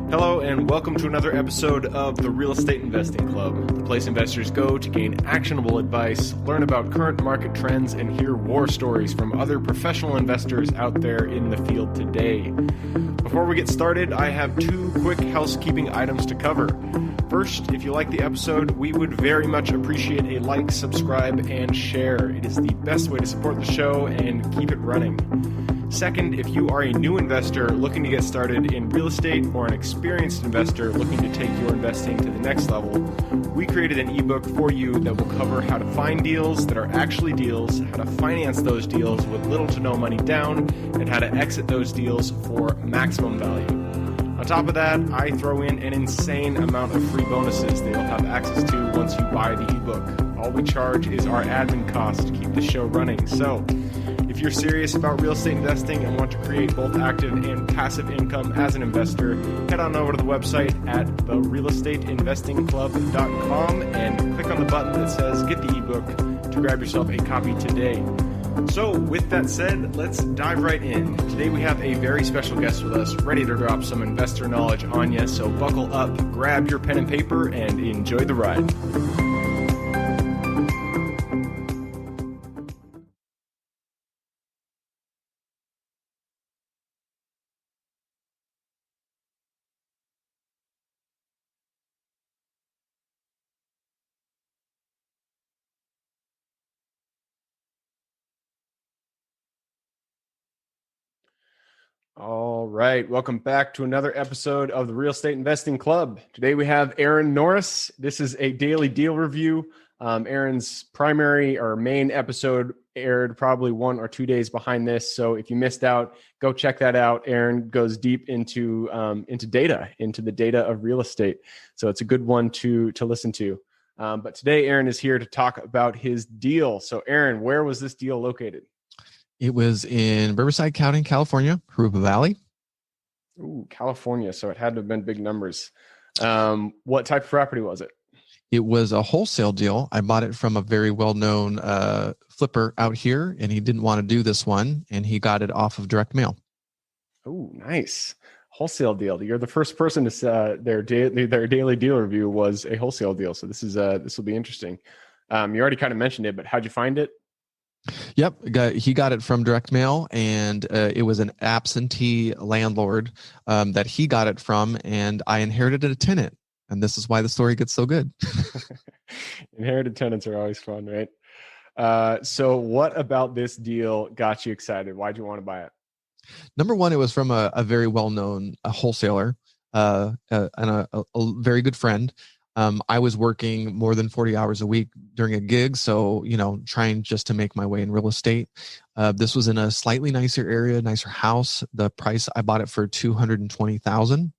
Hello and welcome to another episode of the Real Estate Investing Club, the place investors go to gain actionable advice, learn about current market trends, and hear war stories from other professional investors out there in the field today. Before we get started, I have two quick housekeeping items to cover. First, if you like the episode, we would very much appreciate a like, subscribe, and share. It is the best way to support the show and keep it running. Second, if you are a new investor looking to get started in real estate or an experienced investor looking to take your investing to the next level, we created an ebook for you that will cover how to find deals that are actually deals, how to finance those deals with little to no money down, and how to exit those deals for maximum value. On top of that, I throw in an insane amount of free bonuses that you'll have access to once you buy the ebook. All we charge is our admin costs to keep the show running. So, if you're serious about real estate investing and want to create both active and passive income as an investor, head on over to the website at therealestateinvestingclub.com and click on the button that says Get the ebook to grab yourself a copy today. So with that said, let's dive right in. Today we have a very special guest with us, ready to drop some investor knowledge on you. So buckle up, grab your pen and paper, and enjoy the ride. All right. Welcome back to another episode of the Real Estate Investing Club. Today we have Aaron Norris. This is a daily deal review. Aaron's primary or main episode aired probably 1 or 2 days behind this. So if you missed out, go check that out. Aaron goes deep into the data of real estate. So it's a good one to listen to. But today Aaron is here to talk about his deal. So Aaron, where was this deal located? It was in Riverside County, California, Harupa Valley. Ooh, California. So it had to have been big numbers. What type of property was it? It was a wholesale deal. I bought it from a very well-known flipper out here, and he didn't want to do this one, and he got it off of direct mail. Oh, nice. Wholesale deal. You're the first person to say their daily deal review was a wholesale deal. So this will be interesting. You already kind of mentioned it, but how'd you find it? Yep, he got it from direct mail, and it was an absentee landlord that he got it from, and I inherited a tenant, and this is why the story gets so good. Inherited tenants are always fun, right? So what about this deal got you excited? Why'd you want to buy it? Number one, it was from a very well-known wholesaler and a very good friend. I was working more than 40 hours a week during a gig. So, trying just to make my way in real estate. This was in a slightly nicer area, nicer house. The price, I bought it for $220,000.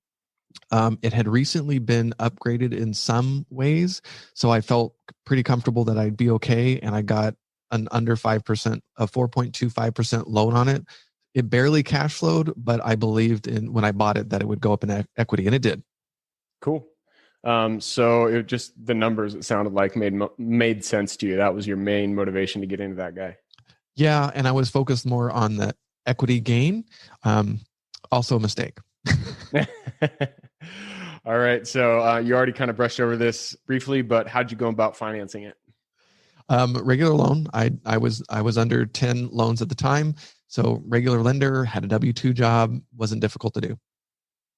It had recently been upgraded in some ways. So I felt pretty comfortable that I'd be okay. And I got an under 5%, a 4.25% loan on it. It barely cash flowed, but I believed when I bought it that it would go up in equity, and it did. Cool. So it just the numbers, it sounded like made sense to you. That was your main motivation to get into that guy. Yeah. And I was focused more on the equity gain. Also a mistake. All right. So you already kind of brushed over this briefly, but how'd you go about financing it? Regular loan. I was under 10 loans at the time. So regular lender, had a W-2 job, wasn't difficult to do.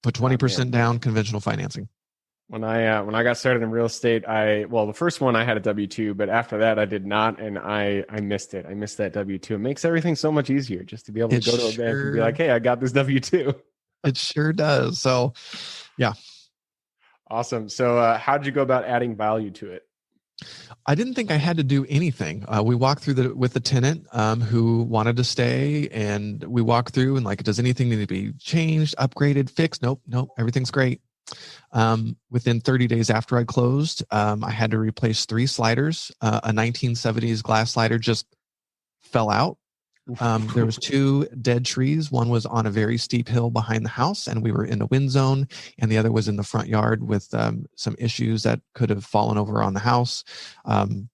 Put 20% down, conventional financing. When I got started in real estate, the first one I had a W-2, but after that I did not, and I missed it. I missed that W-2. It makes everything so much easier just to be able to go to a bank and be like, hey, I got this W-2. It sure does. So, yeah. Awesome. So how'd you go about adding value to it? I didn't think I had to do anything. We walked through with the tenant who wanted to stay, and we walked through and does anything need to be changed, upgraded, fixed? Nope. Everything's great. Within 30 days after I closed, I had to replace 3 sliders. A 1970s glass slider just fell out. There was 2 dead trees. One was on a very steep hill behind the house, and we were in a wind zone, and the other was in the front yard with some issues that could have fallen over on the house.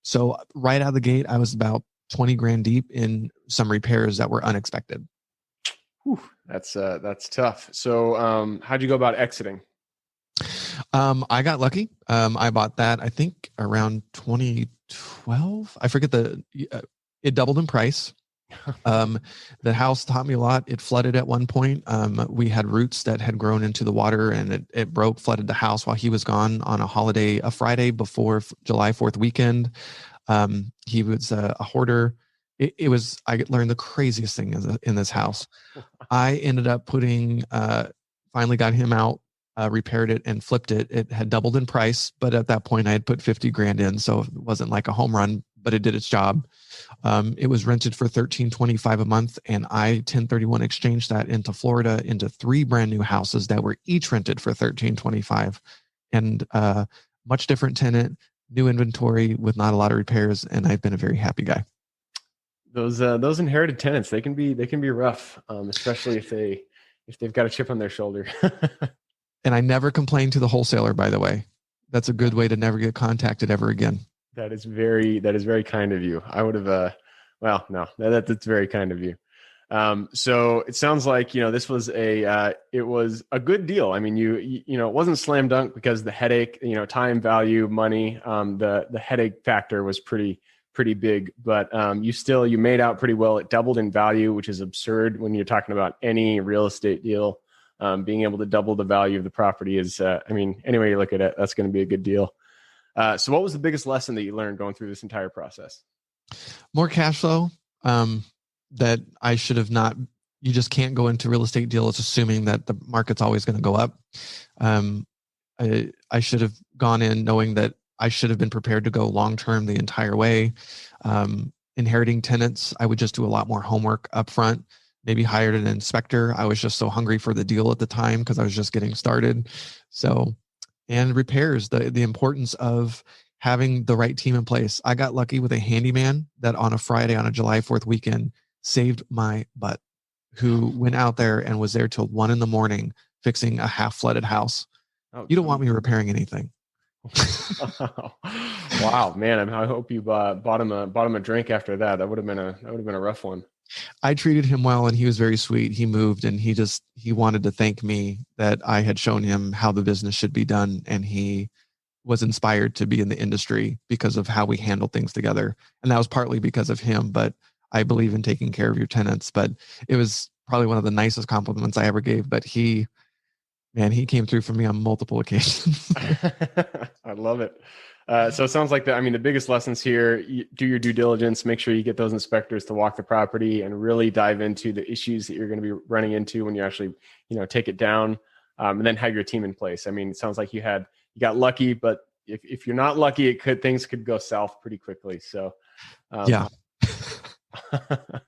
So right out of the gate, I was about 20 grand deep in some repairs that were unexpected. Whew, that's tough. So how'd you go about exiting? I got lucky. I bought that, I think around 2012. I forget it doubled in price. The house taught me a lot. It flooded at one point. We had roots that had grown into the water, and it broke, flooded the house while he was gone on a Friday before July 4th weekend. He was a hoarder. I learned the craziest thing in this house. I ended up finally got him out, repaired it and flipped it. It had doubled in price, but at that point I had put 50 grand in. So it wasn't like a home run, but it did its job. It was rented for $13.25 a month, and I 1031 exchanged that into Florida into 3 brand new houses that were each rented for $13.25, and much different tenant, new inventory with not a lot of repairs, and I've been a very happy guy. Those inherited tenants, they can be rough, especially if they've got a chip on their shoulder. And I never complained to the wholesaler, by the way. That's a good way to never get contacted ever again. That is very kind of you. I would have, that's very kind of you. So it sounds like, this was it was a good deal. I mean, it wasn't slam dunk because the headache, time, value, money, the headache factor was pretty big, but you made out pretty well. It doubled in value, which is absurd when you're talking about any real estate deal. Being able to double the value of the property is, any way you look at it, that's going to be a good deal. So what was the biggest lesson that you learned going through this entire process? More cash flow, that I should have not. You just can't go into real estate deals assuming that the market's always going to go up. I should have gone in knowing that I should have been prepared to go long-term the entire way. Inheriting tenants, I would just do a lot more homework up front, maybe hired an inspector. I was just so hungry for the deal at the time because I was just getting started. So, and repairs, the importance of having the right team in place. I got lucky with a handyman that on a Friday, on a July 4th weekend, saved my butt, who went out there and was there till 1 a.m. fixing a half flooded house. Oh, you don't want me repairing anything. Wow, man! I hope you bought him a drink after that. That would have been a rough one. I treated him well, and he was very sweet. He moved, and he wanted to thank me that I had shown him how the business should be done, and he was inspired to be in the industry because of how we handled things together. And that was partly because of him, but I believe in taking care of your tenants. But it was probably one of the nicest compliments I ever gave. But he came through for me on multiple occasions. I love it. So it sounds like the biggest lessons here, do your due diligence, make sure you get those inspectors to walk the property and really dive into the issues that you're going to be running into when you actually, take it down, and then have your team in place. I mean, it sounds like you got lucky, but if you're not lucky, things could go south pretty quickly. So, yeah,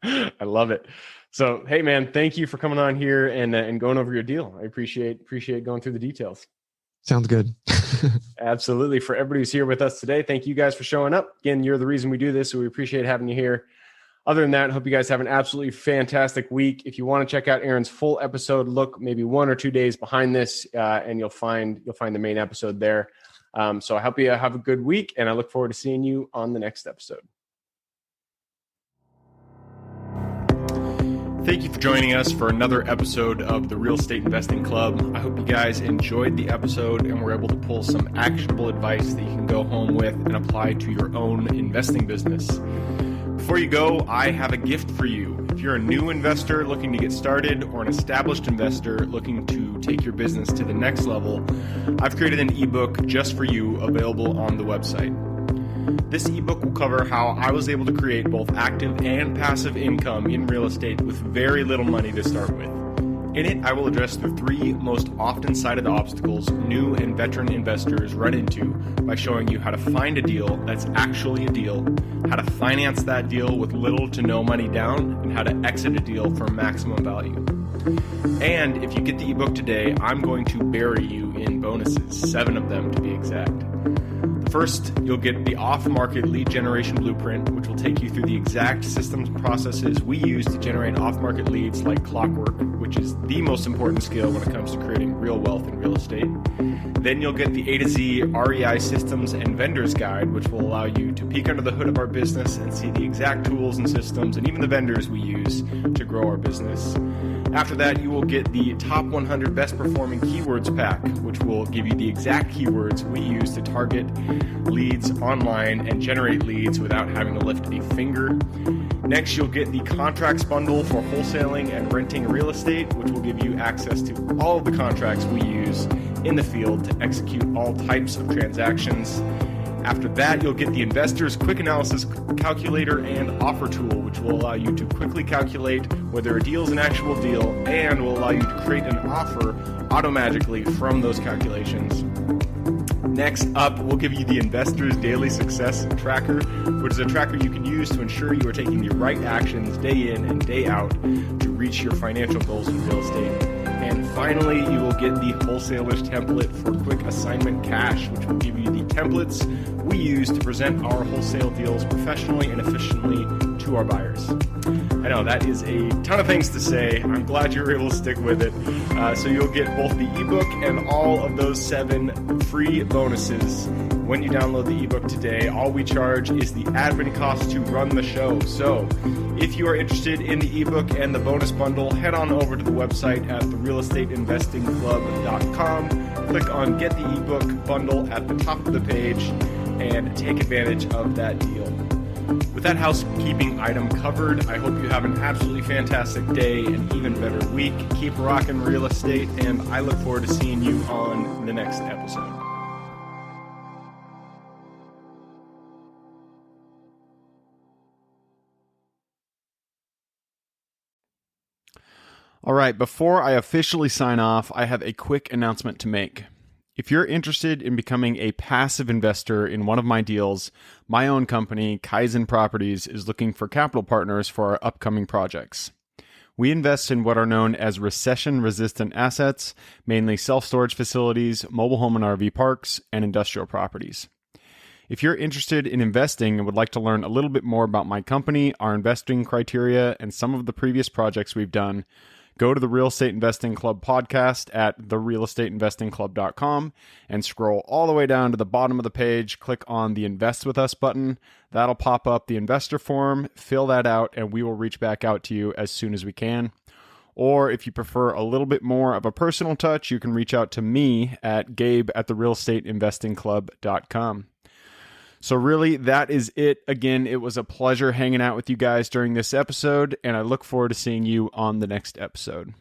I love it. So, hey man, thank you for coming on here and going over your deal. I appreciate going through the details. Sounds good. Absolutely. For everybody who's here with us today, thank you guys for showing up. Again, you're the reason we do this, so we appreciate having you here. Other than that, I hope you guys have an absolutely fantastic week. If you want to check out Aaron's full episode, look maybe 1 or 2 days behind this, and you'll find the main episode there. So I hope you have a good week, and I look forward to seeing you on the next episode. Thank you for joining us for another episode of the Real Estate Investing Club. I hope you guys enjoyed the episode and were able to pull some actionable advice that you can go home with and apply to your own investing business. Before you go, I have a gift for you. If you're a new investor looking to get started or an established investor looking to take your business to the next level, I've created an ebook just for you available on the website. This ebook will cover how I was able to create both active and passive income in real estate with very little money to start with. In it, I will address the 3 most often cited obstacles new and veteran investors run into by showing you how to find a deal that's actually a deal, how to finance that deal with little to no money down, and how to exit a deal for maximum value. And if you get the ebook today, I'm going to bury you in bonuses, 7 of them to be exact. First, you'll get the off-market lead generation blueprint, which will take you through the exact systems and processes we use to generate off-market leads like clockwork, which is the most important skill when it comes to creating real wealth in real estate. Then you'll get the A to Z REI systems and vendors guide, which will allow you to peek under the hood of our business and see the exact tools and systems and even the vendors we use to grow our business. After that, you will get the top 100 best performing keywords pack, which will give you the exact keywords we use to target leads online and generate leads without having to lift a finger. Next, you'll get the contracts bundle for wholesaling and renting real estate, which will give you access to all of the contracts we use in the field to execute all types of transactions. After that, you'll get the Investor's Quick Analysis Calculator and Offer Tool, which will allow you to quickly calculate whether a deal is an actual deal and will allow you to create an offer automagically from those calculations. Next up, we'll give you the Investor's Daily Success Tracker, which is a tracker you can use to ensure you are taking the right actions day in and day out to reach your financial goals in real estate. And finally, you will get the Wholesaler's Template for Quick Assignment Cash, which will give you the templates we use to present our wholesale deals professionally and efficiently to our buyers. I know that is a ton of things to say. I'm glad you were able to stick with it. So you'll get both the ebook and all of those 7 free bonuses when you download the ebook today. All we charge is the admin cost to run the show. So if you are interested in the ebook and the bonus bundle, head on over to the website at therealestateinvestingclub.com. Click on Get the ebook bundle at the top of the page and take advantage of that deal. With that housekeeping item covered, I hope you have an absolutely fantastic day and even better week. Keep rocking real estate, and I look forward to seeing you on the next episode. All right, before I officially sign off, I have a quick announcement to make. If you're interested in becoming a passive investor in one of my deals, my own company, Kaizen Properties, is looking for capital partners for our upcoming projects. We invest in what are known as recession-resistant assets, mainly self-storage facilities, mobile home and RV parks, and industrial properties. If you're interested in investing and would like to learn a little bit more about my company, our investing criteria, and some of the previous projects we've done, go to the Real Estate Investing Club podcast at therealestateinvestingclub.com and scroll all the way down to the bottom of the page. Click on the Invest With Us button. That'll pop up the investor form. Fill that out, and we will reach back out to you as soon as we can. Or if you prefer a little bit more of a personal touch, you can reach out to me at gabe@therealestateinvestingclub.com. So really, that is it. Again, it was a pleasure hanging out with you guys during this episode, and I look forward to seeing you on the next episode.